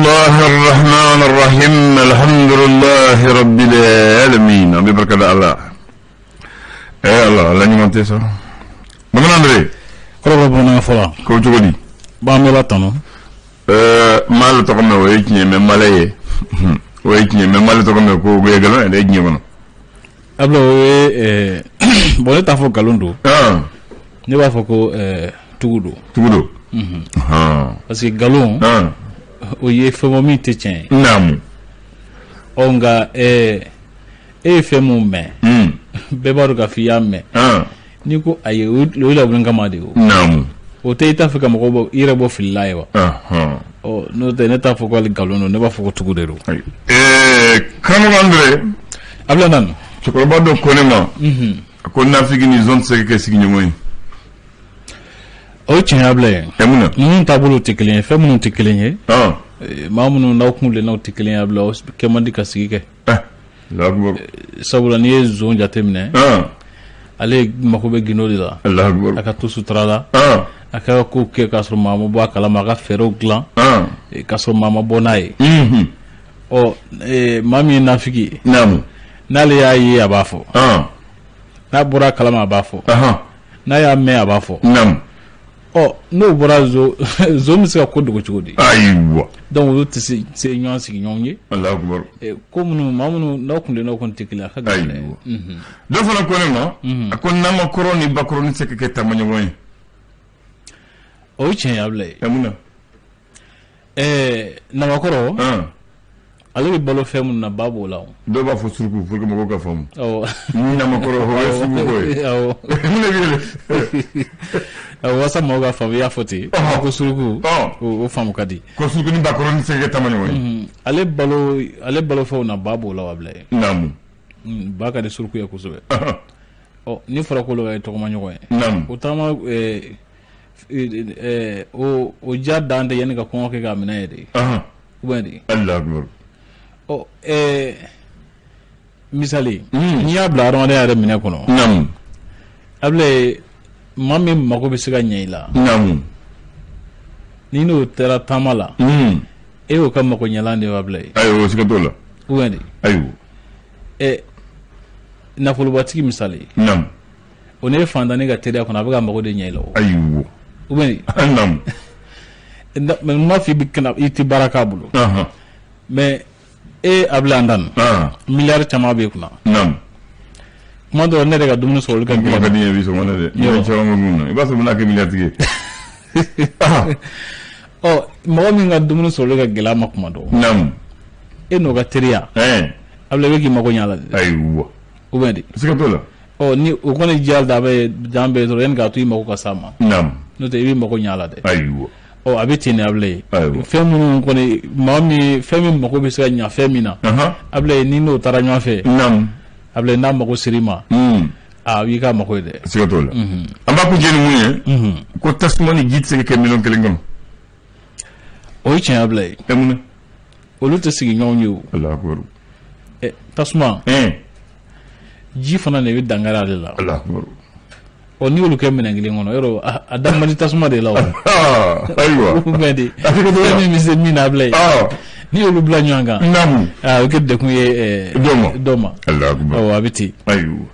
الله الرحمن الرحيم الحمد لله رب العالمين ببركة الله الله لا نيمانتي سا بغنا اندري كرو بنا فلا كو جوغدي باملا تانو مال توكم ويتني مي مالاي ويتني مي مال توكم كو بيغلا اندي نيمنا ablo bonne ta fo galondo ne ba fo ko tugudo parce que galon o ye femo mi te tien namu onga femo me be baru ka fiya me ni ko aye lo la bunga ma de o namu o te ita fika mo ko ire bo fillahi wa o no te ne ta fo ko galon ne ba fo ko tugudero kanu andre abla nan ko ba do konema ko na figi ni zone seke ke sigi nyoy o tiable emuna nun tabulu tikelen fe mun tikelen mamunu na kunle na tikelen abla o ke mandi ka sigi ke Allahu sabula ni zone jatemne ale makobe ginoli la Allahu aka to sutrala aka ko ke kasro mamu ba kala maga fero glan kasro mama bonaye o mami nafiki namu nale ya yi abafo na bura kalama abafo na ya me abafo nam no bura zo mi sika ko dogo chudi aywa donc wo tisi se nyon sigi nyonye Allahu akbar ko munu mamunu na kunde na kon tikila ka gale do fala ko no akon nama koroni bakroni seke ke tamanyo moy o chen yable amuna na makoro ale bi balo femu na babo la do ba fo surku pour que mo ko fam na makoro ho surku ko wasa mo ga fam ya foti ko surku o fam kadi ko surku ni bakoro ni sege tamanyo ale balo femu na babo la wable namu ba ka de surku ya kusube ni fara ko lo ga to manyo ko nam o tama o jadda ande yani ka ko ke ga mina yede ubandi Allahu akbar misali ni ya bla ron ya remine kono nam able mami mako be siga nyeila nam ni no tera tamala o kam mako nyalande wable ayo siga dola ubandi ayo na fulu batiki misali nam one fandane ga tere kono abaga mako de nyeila ayo ubandi nam ma fi bikna iti baraka bulu mais ablandan milliard chama be kuna nam kuma do ne daga dumuni so olga ma ka diye bi so mona de yo chama ngunu ba so mona ke milliard tige mo mi nga dumuni so olga gela ma kuma do nam no ga teriya abla wegi ma ko nyala aywa ubedi sika tola ni o ko ne jal da be jambe do en ga tu ma ko kasama nam no te bi ma ko nyala de aywa abiti ne able femu ko ne mami femu mako be sa nya femina able ni no taranya fe nam able na mako sirima wi ka mako de sika tola amba ko jeni munye ko tasmoni jitse ke milon kelengam o chen able emuna o lutte sigi nyonyo Allahu akbar tasma ji fana ne wi dangara de la Allahu akbar ni olu ke menangili ngono yoro adam mani tasuma de law aywa ubedi ni mi se mina able ni olu bla nyanga nam o ke de kuye doma Allahu akbar abiti aywa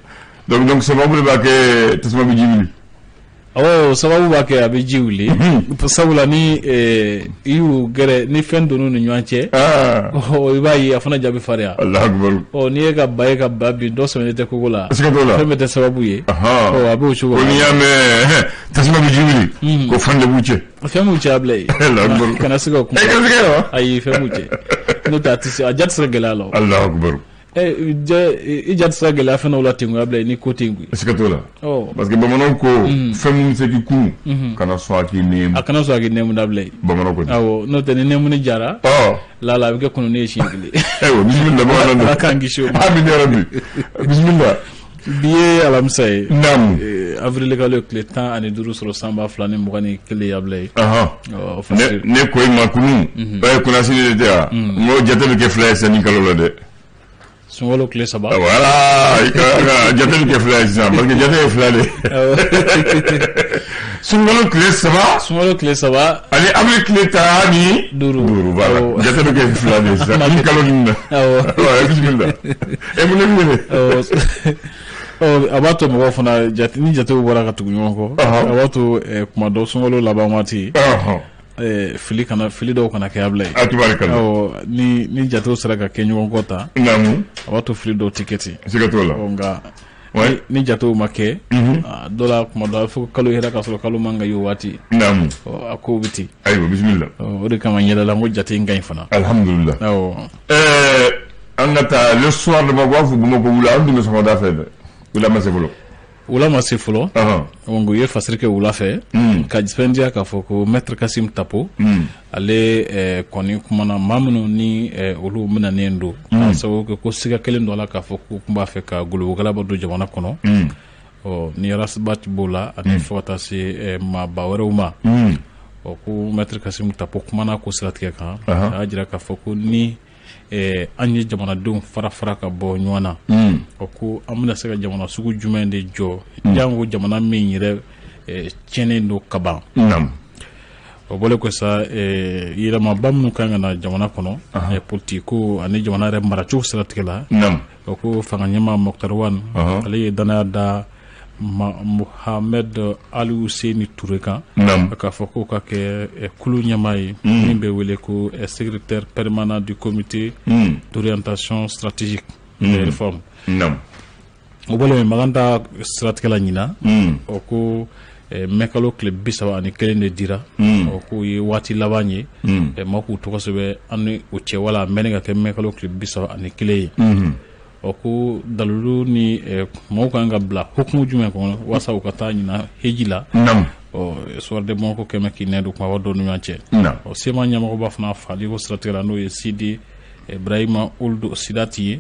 donc sababu ba ke tasuma bi jibili sababu ba ke abi jiwli sabula ni yu gere ni fendo no nyanche ibayi afana jabi faria Allahu akbar ni ga baye ga babi do so nete kugula sikadola femete sababu ye abi uchugo ni yame tasuma bi jibili ko fande buche femu chablay Allahu akbar kana sigo ko ayi femu che no tatisi ajat sregela Allahu akbar ijat sagela fana wala tingu abla ni ko tingu sikatola parce que bamanon ko femu se ki ku kana so aki nem akana so aki nem dable bamanon ko no te nem ni jara la be ko ne shingili bismillah bamanon akangi show amin ya rabbi bismillah biye alamsay nam avril ga le temps ani duru sur samba flani mugani kele yable ne ko makunu ba ko na sini de mo jatabe ke fly sani kalola de sunkalo tile 3 voilà jate bɛ kɛ 2 ye sisan parce que jate ye 2 de sunkalo tile 3 ani an bɛ tile tan ni 5 voilà jate bɛ kɛ 2 de sisan ni kalo ninnu na bisimila mun ne wele a b'a to mɔgɔw fana ni jatew bɔra ka tugu ɲɔgɔn kɔ a b'a to kuma dɔ sunkalo laban waati fili dɔw kana kɛ abila ye ni jatew sera ka kɛ ɲɔgɔn kɔ ta a b'a to fili dɔw tɛ kɛ ten siga t'o la nka ni jatew ma kɛ dɔ la kuma dɔ fo kalo yɛrɛ ka sɔrɔ kalo man ka y'o waati a ko bɛ ten ayiwa bisimila o de kama ɲɛdala n ko jate in ka ɲi fana alhamdulilah an ka taa le soir de ma b'a fɔ Bamakɔ wula an dun bɛ sɔgɔmada fɛ dɛ wula ma se fɔlɔ wula ma se fɔlɔ donc u ye fasiri kɛ wula fɛ ka fɛn diya k'a fɔ ko maître Kasim Tapo ale kɔni kumana maa minnu ni olu minɛnen don k'a sababu kɛ ko siga kelen dɔ la k'a fɔ ko kun b'a fɛ ka golobogala bɔ don jamana kɔnɔ ni rasibati b'o la ani fo ka taa se maaba wɛrɛw ma ko maître Kasim Tapo kumana ko siratigɛ kan a y'a jira k'a fɔ ko ni an ye jamanadenw fara ka bɔ ɲɔgɔn na ko an bɛna se ka jamana sugu jumɛn de jɔ jango jamana min yɛrɛ tiɲɛnen don ka ban o bɔlen ko sa yɛlɛmaba minnu kan ka na jamana kɔnɔ politiko ani jamana yɛrɛ maracogo siratigɛ la ko fanga ɲɛmaa Mokhtar Wane ale ye danaya da Mohamed Ali Husseini Touré kan k'a fɔ ko ka kɛ kulu ɲɛmaa ye min bɛ wele ko secrétaire permanent du comité d'orientation stratégique des réformes o bɔlen Maganta siratigɛ la ɲina ko mɛkalo tile 31 de dira k'o ye waati laban ye maa k'u tɔgɔ sɛbɛn an ni o cɛ wala a mɛnni ka kɛ mɛkalo tile 31 ye ko dalulu ni mɔgɔw kan ka bila hukumu jumɛn kɔnɔ walasa u ka taa ɲina heji la soir de Bamakɔ kɛmɛ k'i nɛ don kumaba dɔ ni ɲɔgɔn cɛ sema ɲɛmɔgɔba fana fali ko siratigɛ la n'o ye Sidi Ibrahima Ould Sidati ye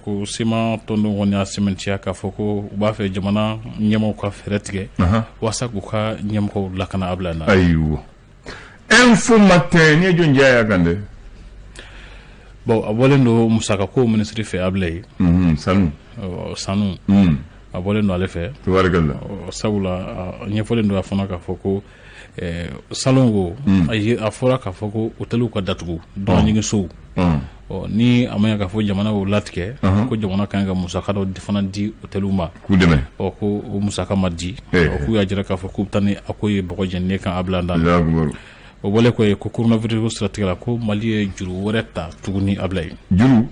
ko sema tɔndon kɔni y'a sɛmɛntiya k'a fɔ ko u b'a fɛ jamana ɲɛmɔgɔw ka fɛɛrɛ tigɛ walasa k'u ka ɲɛmɔgɔw lakana a bila na ayiwa info matin ni ye jɔn jaya kan dɛ bon a bɔlen don musakako minisiri fɛ abila ye sanu a bɔlen don ale fɛ sabula a ɲɛfɔlen don a fana k'a fɔ ko salon ko a fɔra k'a fɔ ko hôteliw ka datugu dɔgɔɲigisow ni a ma ɲɛ k'a fɔ jamana y'o latigɛ ko jamana kan ka musaka dɔ fana di hôteliw ma ko o musaka ma di k'u y'a jira k'a fɔ k'u bɛ taa ni a ko ye bɔgɔ jɛninen kan abila o bɔlen ko ye ko coronavirus siratigɛ la ko Mali ye juru wɛrɛ ta tuguni abila ye juru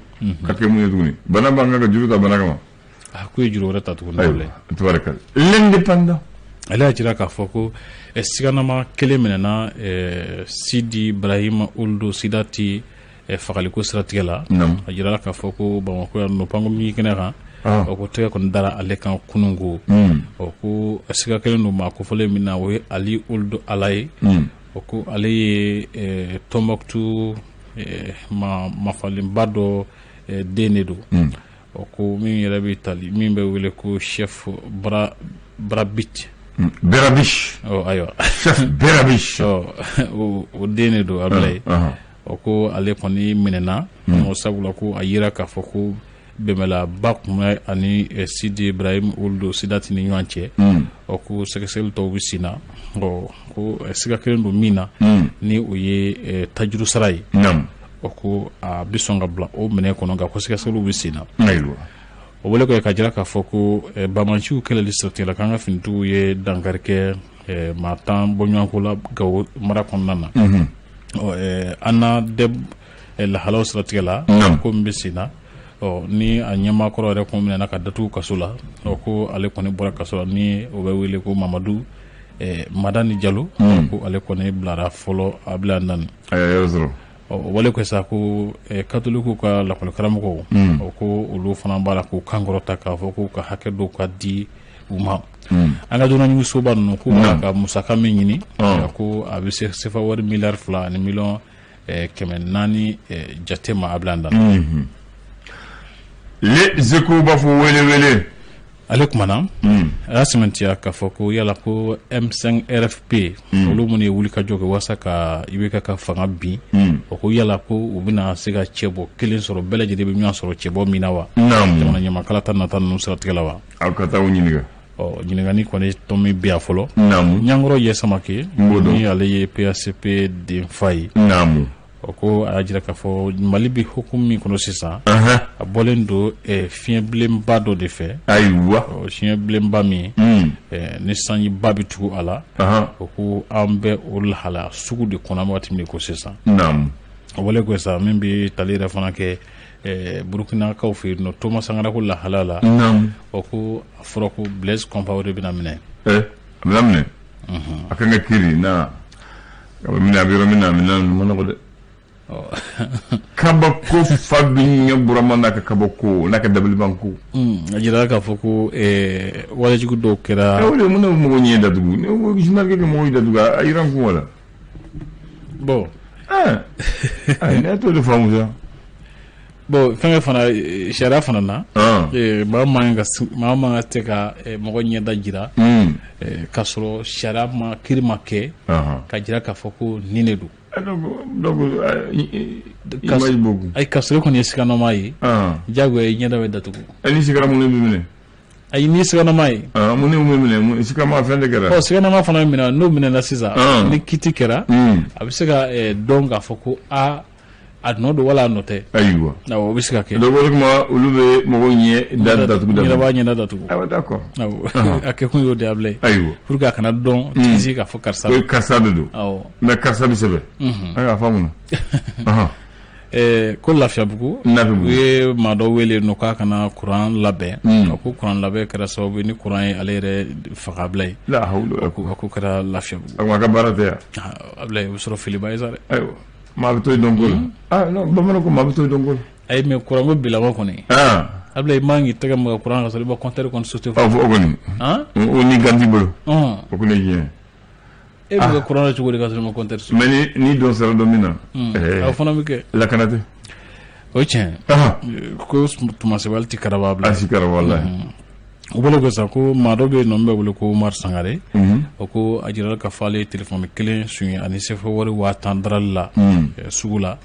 ka kɛ mun ye tuguni bana b'an kan ka juru ta bana kama ko ye juru wɛrɛ ta tuguni abila ye tabaraka l'indépendant ale y'a jira k'a fɔ ko siganama kelen minɛna Sidi Ibrahima Ould Sidati fagaliko siratigɛ la a jira k'a fɔ ko Bamakɔ yan nɔ panko min kɛnɛ kan ko tɛgɛ kɔni dara ale kan kununko ko siga kelen don maa kofɔlen min na o ye Ali Ould Ala ye ko ale ye Tombouctou mafalenba dɔ den de don ko min yɛrɛ bɛ tali min bɛ wele ko chef Berabiche ayiwa chef Berabiche o den de don abila ye ko ale kɔni minɛna sabula ko a yira k'a fɔ ko bɛnbɛlaba kun bɛ ani Sidi Ibrahima Ould Sidati ni ɲɔgɔn cɛ ko sɛgɛsɛgɛli tɔw bɛ sen na ko siga kelen don min na ni o ye tajuru sara ye ko a bɛ sɔn ka bila o minɛ kɔnɔ nka ko sɛgɛsɛgɛliw bɛ sen na o wele ko ka jira k'a fɔ ko bamanciw kɛlɛli siratigɛ la k'an ka finitigiw ye dankari kɛ maa 10 bɔɲɔgɔnko la Gawo mara kɔnɔna na Anna Deb lahalaw siratigɛ la ko min bɛ sen na ni a ɲɛmaa kɔrɔ yɛrɛ kun minɛna ka datugu kaso la ko ale kɔni bɔra kaso la ni o bɛ wele ko Mamadu Madani Jalo ko ale kɔni bilara fɔlɔ a bila nani o wale ko sa ko katoliku ka lakɔli karamɔgɔw ko olu fana b'a la k'u kankɔrɔta k'a fɔ k'u ka hakɛ dɔw ka di u ma an ka dɔnnisoba ninnu k'u b'a ka musaka min ɲini ko a bɛ se sefa wari miliyari 2 ani miliyɔn 400 jate ma a bila nani les échos b'a fɔ wele ale kumana a y'a sɛmɛntiya k'a fɔ ko yala ko M5 RFP olu minnu ye wuli ka jɔ kɛ walasa ka IBK ka fanga bin o ko yala ko u bɛna se ka cɛbɔ kelen sɔrɔ bɛɛ lajɛlen bɛ ɲɔgɔn sɔrɔ cɛbɔ min na wa jamana ɲamakala ta nata ninnu siratigɛ la wa aw ka taa o ɲininka ɲininkani kɔni tɔn min bɛ yan fɔlɔ ɲankɔrɔ ye samake ni ale ye PACP denfa ye o ko a y'a jira k'a fɔ Mali bɛ hukumu min kɔnɔ sisan a bɔlen don fiɲɛbilenba dɔ de fɛ ayiwa fiɲɛbilenba min ni sanjiba bɛ tugu a la o ko an bɛ o lahala sugu de kɔnɔ waati min ko sisan o wale ko sa min bɛ tali yɛrɛ fana kɛ Burkinakaw fɛ yen nɔ Toma Sankara ko lahala la o ko a fɔra ko Blaise Compaoré bɛna minɛ a bɛna minɛ a kan ka kiri na a bɛ minɛ a bɛ yɔrɔ min na a minɛ ninnu ma nɔgɔ dɛ kabako fa bɛ ɲɛ burama n'a ka kabako n'a ka dabalibanko a jira k'a fɔ ko walejugu dɔw kɛra o de mun ne mɔgɔ ɲɛ datugu ne ko journaliste ka mɔgɔ datugu a yiran kun wala bon ne t'o de faamu sa bon fɛnkɛ fana sariya fana na maa man ka tɛ ka mɔgɔ ɲɛda jira k'a sɔrɔ sariya ma kiri ma kɛ ka jira k'a fɔ ko nin de don ayi ka sɔrɔ kɔni ye sikanama ye jagoya ye ɲɛda bɛ datugu ni sigara mun bɛ minɛ ayi ni sikanama ye mun bɛ minɛ sikanama fɛn de kɛra sikanama fana minɛ n'o minɛna sisan ni kiti kɛra a bɛ se ka dɔn k'a fɔ ko a nɔ don wala a nɔ tɛ ayiwa o bɛ se ka kɛ donc kuma olu bɛ mɔgɔw ɲɛ datugu ɲɛda b'a ɲɛda datugu d'accord a kɛ kun y'o de y'a bila ye ayiwa pour que a kana dɔn tisi k'a fɔ karisa de don mais karisa bɛ sɛbɛn ayiwa faamu na ko Lafiyabugu u ye maa dɔ wele nɔ k'a kana kuran labɛn ko kuran labɛn kɛra sababu ni kuran ye ale yɛrɛ fagabila ye ko kɛra Lafiyabugu a ka baara tɛ yan a bila ye o bɛ sɔrɔ filiba ye sa dɛ ayiwa maa bɛ to yen dɔnko la non bamanan ko maa bɛ to yen dɔnko la ayi mais kuran ko bilama kɔni a bila i man k'i tɛgɛ maga kuran ka sɔrɔ i bɛ compteur kɔni sauté fɔ o kɔni o ni gan t'i bolo o kɔni ye tiɲɛ e bɛ kɛ kuran na cogo di ka sɔrɔ i ma compteur sauté mais ni dɔn sera dɔ min na aw fana bɛ kɛ lakana tɛ o ye tiɲɛ ko tuma sɛbɛnli tɛ karaba bila a si karaba wallahi o bolo ko sa ko maa dɔ bɛ yen nɔ min bɛ wele ko Umaru Sangare o ko a jirala k'a fɔ ale ye telefɔni kelen suɲɛ ani sɛfɛ wari 50 darali la sugu la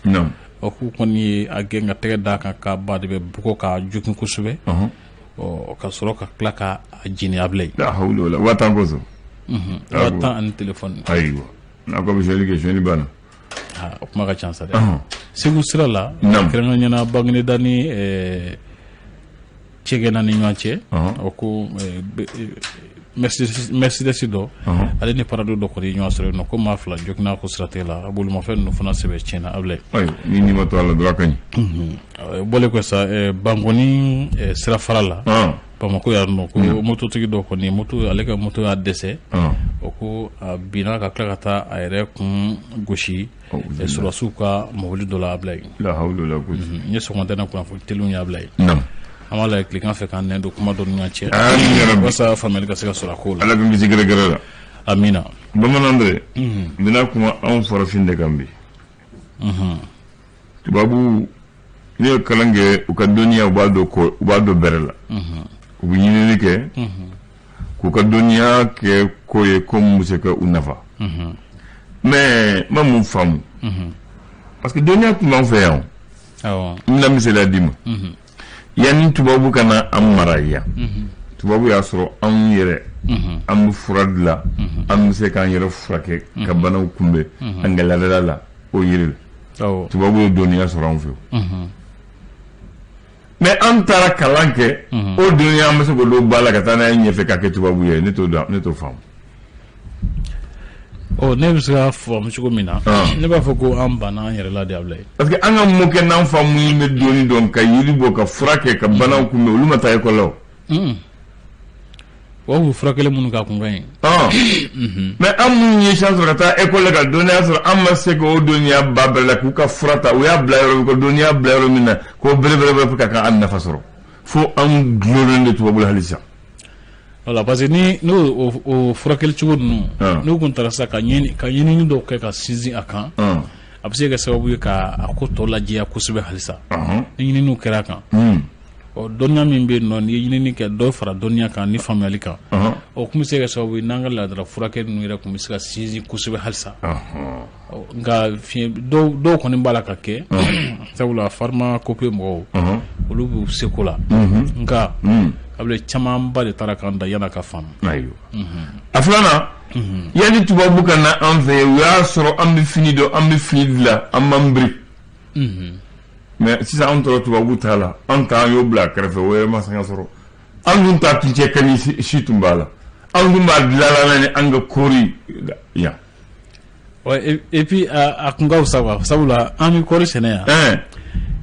o ko kɔni ye a gɛn ka tɛgɛ d'a kan k'a ba de bɛ bugɔ k'a jogin kosɛbɛ ka sɔrɔ ka tila k'a jeni a bila ye 50 kosɔn 50 ani telefɔni ayiwa n'a ko bɛ sɔnni kɛ sɔnni banna o kuma ka ca sa dɛ Segu sira la kɛrɛnkɛrɛnyana Bangineda ni cɛgɛna ni ɲɔgɔn cɛ o ko Mercedes dɔ ale ni parado dɔ kɔni ɲɔgɔn sɔrɔ yen nɔ ko maa fila jogina ko siratigɛ la a bolimafɛn ninnu fana sɛbɛn tiɲɛna a bila ye ni ma to a la dɔrɔn a ka ɲi bɔlen ko sa Bangoni sirafara la Bamako yan nɔ ko mototigi dɔ kɔni ale ka moto y'a dɛsɛ o ko a binna ka tila ka taa a yɛrɛ kun gosi sɔrɔsiw ka mɔbili dɔ la a bila ye n ye sɔgɔmada kunnafoni teliw y'a bila ye an b'a la tilekan fɛ k'an nɛn don kuma dɔ ni ɲɔgɔn cɛ walasa faamuyali ka se ka sɔrɔ a ko la ala bɛ misi gɛrɛgɛrɛ la amina bamanan dɛ n bɛna kuma anw farafin de kan bi tubabu ne ye kalan kɛ u ka dɔnniya u b'a dɔn bɛrɛ la u bɛ ɲinini kɛ k'u ka dɔnniya kɛ ko ye ko mun bɛ se ka u nafa mais ma mun faamu parce que dɔnniya tun b'an fɛ yan n bɛna misaliya d'i ma yanni tubabu kana an mara yan tubabu y'a sɔrɔ anw yɛrɛ an bɛ fura dilan an bɛ se k'an yɛrɛ furakɛ ka banaw kunbɛn an gɛlɛyara la o yiri la tubabu ye dɔnniya sɔrɔ an fɛ mais an taara kalan kɛ o dɔnniya an bɛ se k'o ba la ka taa n'a ye ɲɛfɛ k'a kɛ tubabu ye ne t'o faamu ne bɛ se ka faamu cogo min na ne b'a fɔ ko an banna an yɛrɛ la de abila ye parce que an ka mun kɛ n'an fa mun bɛ dɔnni dɔn ka yiri bɔ ka fura kɛ ka banaw kunbɛn olu ma taa école la o b'u furakɛli minnu k'a kun ka ɲi mais an minnu ye chance sɔrɔ ka taa école la ka dɔnniya sɔrɔ an ma se k'o dɔnniya ba bɛrɛ la k'u ka fura ta u y'a bila yɔrɔ min ka dɔnniya bila yɔrɔ min na k'o belebele bɛ ka kan an nafa sɔrɔ fo an gulonlen de tubabu la hali sisan voilà parce que n'o furakɛli cogo ninnu n'u kun taara sisan ka ɲinini dɔw kɛ ka sinsin a kan a bɛ se ka kɛ sababu ye ka a ko tɔ lajɛya kosɛbɛ halisa ni ɲininiw kɛra a kan o dɔnniya min bɛ yen nɔ n'i ye ɲinini kɛ dɔ fara dɔnniya kan ni faamuyali kan o kun bɛ se ka sababu ye n'an ka ladala furakɛ ninnu yɛrɛ kun bɛ se ka sinsin kosɛbɛ halisa nka dɔw kɔni b'a la ka kɛ sabula pharmacopée mɔgɔw olu b'u seko la nka abile camanba de taara k'an da yana ka faamu ayiwa a filanan yanni tubabu ka na an fɛ u y'a sɔrɔ an bɛ fini dɔn an bɛ fini dilan an b'an biri mais sisan an tora tubabu t'a la an t'an y'o bila kɛrɛfɛ o ye masakɛ sɔrɔ an dun ta tun cɛ ka ni si tun b'a la an dun b'a dilan ni an ka kɔɔri yan et puis a kun ka fisa sabula an bɛ kɔɔri sɛnɛ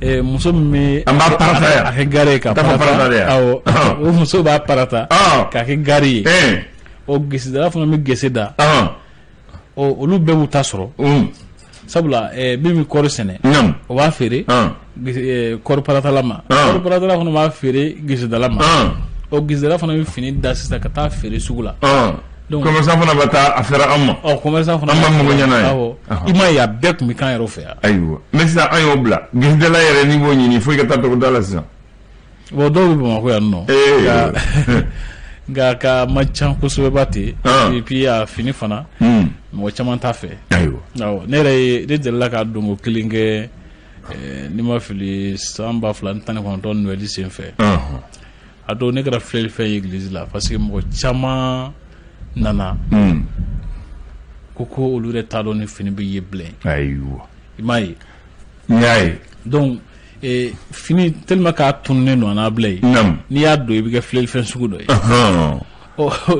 yan muso min bɛ an b'a parata yan a kɛ gari ye ka parata awɔ o muso b'a parata k'a kɛ gari ye o gesedala fana bɛ gese da olu bɛɛ b'u ta sɔrɔ sabula min bɛ kɔɔri sɛnɛ o b'a feere kɔɔri paratala ma kɔɔri paratala fana b'a feere gesedala ma o gesedala fana bɛ fini da sisan ka taa feere sugu la donc commerçant fana bɛ taa a feere an ma commerçant fana an ma mɔgɔ ɲɛna ye i m'a ye a bɛɛ tun bɛ k'an yɛrɛ fɛ yan ayiwa mais sisan an y'o bila gesedala yɛrɛ n'i b'o ɲini fo i ka taa tɔgɔda la sisan bon dɔw bɛ Bamakɔ yan nɔ nka ka ma ca kosɛbɛ ba ten et puis a fini fana mɔgɔ caman t'a fɛ ayiwa ne delila ka dongo kelen kɛ ni ma fili san 2019 Noël sen fɛ a don ne kɛra filɛli fɛn ye église la parce que mɔgɔ caman nana ko olu yɛrɛ t'a dɔn ni fini bɛ ye bilen ayiwa i m'a ye donc fini tellement k'a tununnen don a n'a bila yen n'i y'a don i bɛ kɛ filɛli fɛn sugu dɔ ye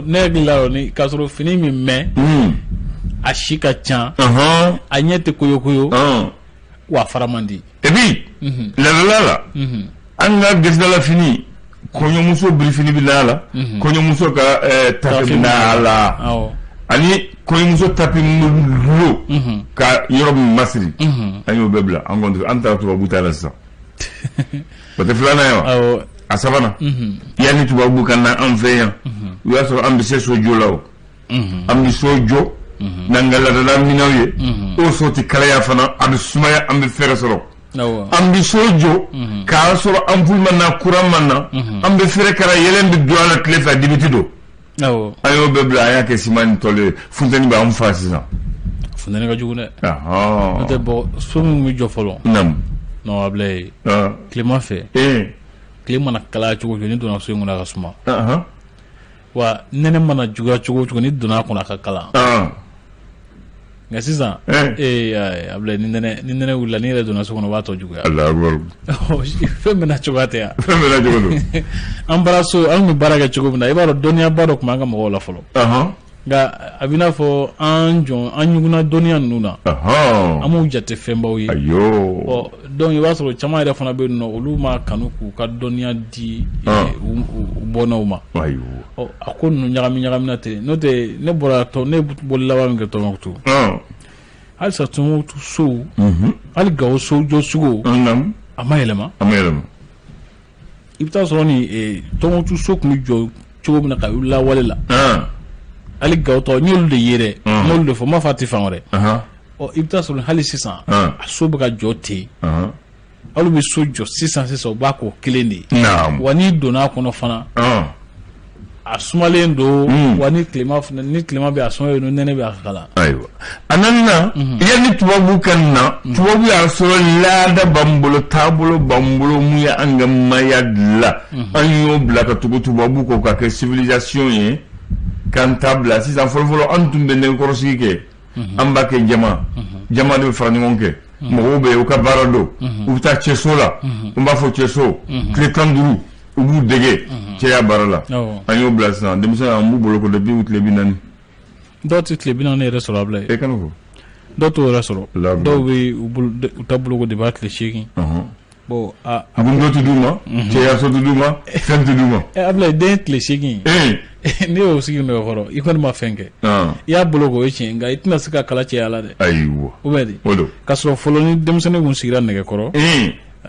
ne hakili la ni k'a sɔrɔ fini min mɛn a si ka ca a ɲɛ tɛ koyokoyo wa a fara man di et puis ladala la an ka gesedala fini kɔɲɔmuso birifini bɛ n'a la kɔɲɔmuso ka tapi bɛ n'a la ani kɔɲɔmuso tapi mulo ka yɔrɔ min masiri an y'o bɛɛ bila an taara tubabu ta la sisan o tɛ filanan ye wa a sabanan yanni tubabu ka na an fɛ yan o y'a sɔrɔ an bɛ se sojo la o an bɛ so jɔ n'an ka ladala minɛnw ye o so tɛ kalaya fana a bɛ sumaya an bɛ fɛɛrɛ sɔrɔ an bɛ so jɔ k'a sɔrɔ ampule ma na courant ma na an bɛ fɛɛrɛ kɛra yɛlɛn bɛ don a la tile fɛ dibiti don an y'o bɛɛ bila an y'a kɛ siman ni tɔle ye funtɛni b'an fa sisan funtɛni ka jugu dɛ n'o tɛ bɔn so min bɛ jɔ fɔlɔ non a bila ye tilema fɛ tile mana kalaya cogo o cogo ni donna so in kɔnɔ a ka suma wa nɛnɛ mana juguya cogo o cogo ni donna a kɔnɔ a ka kalan nka sisan a bila ni nɛnɛ wulila ni yɛrɛ donna so kɔnɔ o b'a tɔ juguya fɛn bɛɛ na cogoya tɛ yan fɛn bɛɛ na cogo don an bɛ baara kɛ cogo min na i b'a dɔn dɔnniyaba dɔ tun b'an ka mɔgɔw la fɔlɔ nka a bɛ n'a fɔ an ɲuguna dɔnniya ninnu na an m'u jate fɛnbaw ye donc i b'a sɔrɔ caman yɛrɛ fana bɛ yen nɔ olu ma kanu k'u ka dɔnniya di u bɔnnaw ma a ko ninnu ɲagami ten n'o tɛ ne boli laban min kɛ Tɔnbukutu halisa Tɔnbukutu sow hali Gawo so jɔ sugu a ma yɛlɛma i bɛ taa sɔrɔ ni Tɔnbukutu so tun bɛ jɔ cogo min na ka lawale la hali Gawo tɔ n y'olu de ye dɛ n y'olu de fɔ n m'a fɔ a tɛ fan wɛrɛ i bɛ taa sɔrɔ hali sisan a so bɛ ka jɔ ten hali bɛ so jɔ sisan u b'a k'o kelen de ye wa n'i donna a kɔnɔ fana a sumalen don wa ni tilema bɛ a sɔn yen nɛnɛ bɛ a kalan ayiwa a nana yanni tubabu ka na tubabu y'a sɔrɔ laada b'an bolo taabolo b'an bolo mun ye an ka maya dilan an y'o bila ka tugu tubabu kɔ ka kɛ civilisation ye k'an ta bila sisan fɔlɔfɔlɔ an tun bɛ nɛgɛkɔrɔsigi kɛ an b'a kɛ jama de bɛ fara ɲɔgɔn kɛ mɔgɔw bɛ yen u ka baara don u bɛ taa cɛso la n b'a fɔ cɛso tile 15 u b'u dege cɛya baara la an y'o bila sisan denmisɛnw an b'u bolo ko depuis tile 40 dɔw tɛ tile 40 yɛrɛ sɔrɔ a bila ye kana fɔ dɔw t'o yɛrɛ sɔrɔ dɔw bɛ u ta bolo ko depuis a tile 8 bon gundo tɛ d'u ma cɛyaso tɛ d'u ma fɛn tɛ d'u ma a bila den tile 8 ne y'o sigi nɛgɛkɔrɔ i kɔni ma fɛn kɛ i y'a bolo ko o ye tiɲɛ nka i tɛna se ka kala cɛya la dɛ ayiwa o bɛ di k'a sɔrɔ fɔlɔ ni denmisɛnnin kun sigira nɛgɛkɔrɔ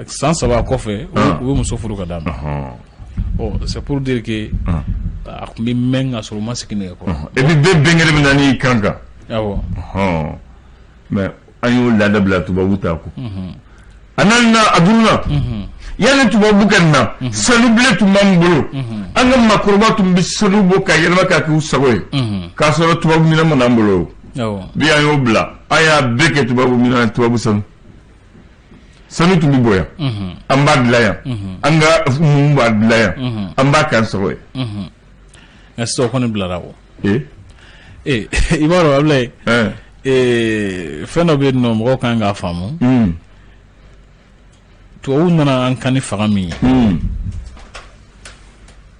san 3 kɔfɛ u bɛ muso furu ka d'a ma c'est pour dire que a tun bɛ mɛn ka sɔrɔ u ma sigi nɛgɛkɔrɔ et puis bɛɛ bɛnkɛrɛ bɛ na n'i kan kan awɔ mais an y'o laada bila tubabu ta ko analna aduna yani tubabu kanna saluble tumambulu anga makruba tumbi salubo ka yelma ka ku sagoy ka so tubabu mina manambulo biya yo bla aya beke tubabu mina tubabu sanu tumbi boya amba dlaya anga mumba dlaya amba kan sagoy esto kono bla rawo ibaro ablay feno be no mo kan ga famu to unana an kani fagami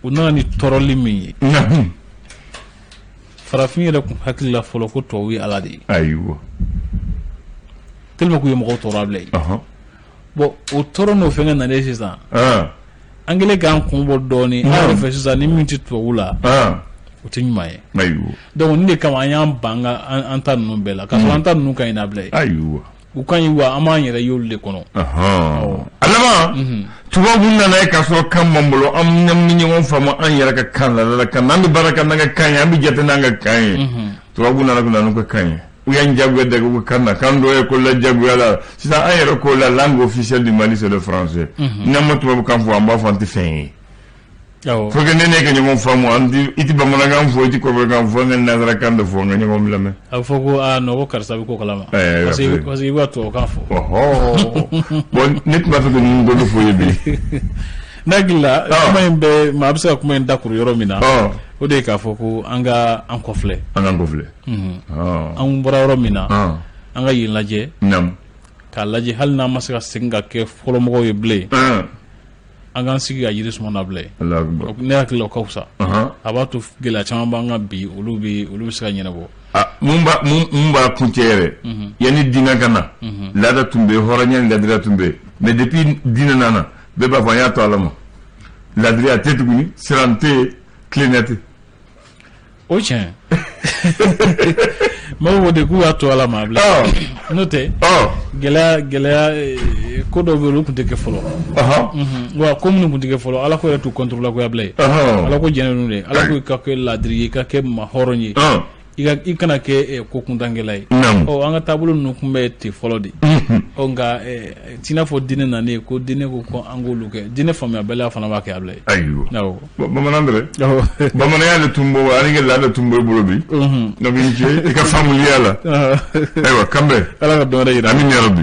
unana ni toroli mi farafin yɛrɛ kun hakili la fɔlɔ ko tubabu ye ala de ye ayiwa tellement que u ye mɔgɔw tɔɔrɔ bila ye bon o tɔɔrɔ n'o fɛngɛ nalen sisan an kɛlen k'an kun bɔ dɔɔni an yɛrɛ fɛ sisan ni min tɛ tubabu la o tɛ ɲuman ye ayiwa donc nin de kama an y'an ban an ta ninnu bɛɛ la k'a sɔrɔ an ta ninnu ka ɲi n'a bila ye ayiwa u ka ɲi wa an b'an yɛrɛ y'olu de kɔnɔ alama tubabu nana ye k'a sɔrɔ kan b'an bolo an bɛ ɲɔgɔn faamu an yɛrɛ ka kan la kan an bɛ baara kɛ n'an ka kan ye an bɛ jate n'an ka kan ye tubabu nana ko n'u ka kan ye u y'an jagoya dege u ka kan na kan dɔ ye ko la jagoya la sisan an yɛrɛ ko la langue officielle du Mali c'est le français n'an ma tubabu kan fɔ an b'a fɔ an tɛ fɛn ye faut que ne ka ɲɔgɔn faamu an i tɛ bamanankan fɔ i tɛ kɔrɔbɔrɔkan fɔ an ka nanzarakan de fɔ an ka ɲɔgɔn lamɛn a bɛ fɔ ko non ko karisa bɛ ko kalama parce que i b'a tubabukan fɔ bon ne tun b'a fɛ ka nin dɔ fɔ ye bi n'a hakili la kuma in bɛ maa bɛ se ka kuma in dakuru yɔrɔ min na o de ye k'a fɔ ko an ka an kɔfilɛ an bɔra yɔrɔ min na an ka yen lajɛ k'a lajɛ hali n'an ma se ka segin ka kɛ fɔlɔmɔgɔw ye bilen an k'an sigi ka yiri suma na bila ye ne hakili la o ka fisa a b'a to gɛlɛya caman b'an kan bi olu bɛ se ka ɲɛnabɔ mun b'a kuncɛ yɛrɛ yanni diinɛ ka na laada tun bɛ yen hɔrɔnya ni ladiriya tun bɛ yen mais depuis diinɛ nana bɛɛ b'a fɔ an y'a to ala ma ladiriya tɛ tuguni siran tɛ yen tilennenya tɛ o tiɲɛ maaw b'o de k'u y'a to ala ma bila n'o tɛ gɛlɛya ko dɔw bɛ yen olu tun tɛ kɛ fɔlɔ wa ko minnu tun tɛ kɛ fɔlɔ ala ko yɛrɛ t'u contrôler ko ya bila ye ala ko jɛnɛ ninnu de ala ko i ka kɛ ladiri ye i ka kɛ maa hɔrɔn ye i kana kɛ ko kuntangɛla ye an ka taabolo ninnu kun bɛ ten fɔlɔ de nka t'i n'a fɔ diinɛ nanen ko diinɛ ko an k'olu kɛ diinɛ faamuyabaliya fana b'a kɛ a bila ye ayiwa bamanan dɛ bamananya de tun b'o ani ka laada tun b'o bolo bi donc i ka faamuya la ayiwa kanbɛ ala ka dɔn wɛrɛ yira amin ya rabbi